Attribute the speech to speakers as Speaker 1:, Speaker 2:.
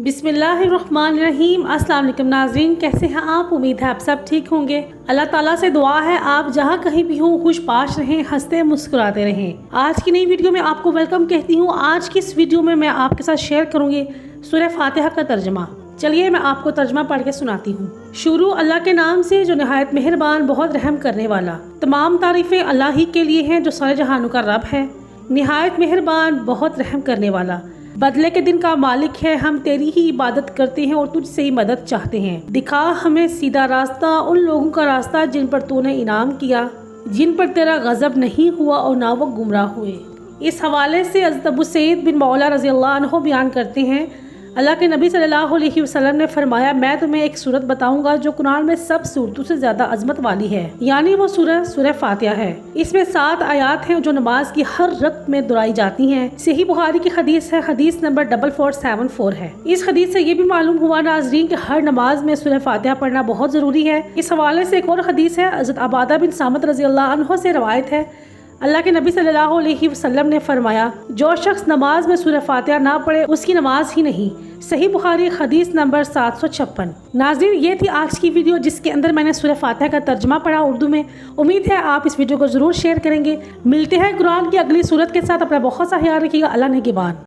Speaker 1: बिस्मिल्लाहिर्रहमानिर्रहीम। अस्सलाम वालेकुम नाज़रीन, कैसे हैं आप? उम्मीद है आप सब ठीक होंगे। अल्लाह ताला से दुआ है आप जहाँ कहीं भी हों खुश पाश रहें, हंसते मुस्कुराते रहें। आज की नई वीडियो में आपको वेलकम कहती हूँ। आज की इस वीडियो में मैं आपके साथ शेयर करूँगी सूरह फातिहा का तर्जमा। चलिए मैं आपको तर्जमा पढ़ के सुनाती हूँ। शुरू अल्लाह के नाम से जो निहायत मेहरबान बहुत रहम करने वाला। तमाम तारीफ़ें अल्लाह ही के लिए हैं जो सारे जहानों का रब है, निहायत मेहरबान बहुत रहम करने वाला। बदले के दिन का मालिक है, हम तेरी ही इबादत करते हैं और तुझसे ही मदद चाहते हैं। दिखा हमें सीधा रास्ता, उन लोगों का रास्ता जिन पर तूने इनाम किया, जिन पर तेरा गज़ब नहीं हुआ और ना वो गुमराह हुए। इस हवाले से हज़रत अबू सईद बिन मौला रज़ी अल्लाह अन्हु बयान करते हैं, अल्लाह के नबी सल्लल्लाहु अलैहि वसल्लम ने फरमाया, मैं तुम्हें एक सूरत बताऊंगा जो कुरान में सब सूरतों से ज्यादा अजमत वाली है, यानी वो सूरह फातिहा है। इसमें 7 आयात हैं जो नमाज की हर रकत में दुहराई जाती हैं। सही बुखारी की हदीस है, हदीस नंबर 4474 है। इस हदीस से ये भी मालूम हुआ नाज़रीन कि हर नमाज में सूरह फातिहा पढ़ना बहुत जरूरी है। इस हवाले से एक और हदीस है, हज़रत अबादा बिन सामत रज़ी अल्लाह अन्हु से रवायत है, अल्लाह के नबी सल्लल्लाहु अलैहि वसल्लम ने फरमाया, जो शख्स नमाज में सूरह फातिहा ना पढ़े उसकी नमाज ही नहीं। सही बुखारी हदीस नंबर 756। नाज़रीन, ये थी आज की वीडियो जिसके अंदर मैंने सूरह फातिहा का तर्जमा पढ़ा उर्दू में। उम्मीद है आप इस वीडियो को ज़रूर शेयर करेंगे। मिलते हैं कुरान की अगली सूरत के साथ। अपना बहुत सा ख्याल रखिएगा। अल्लाह ने के बाद।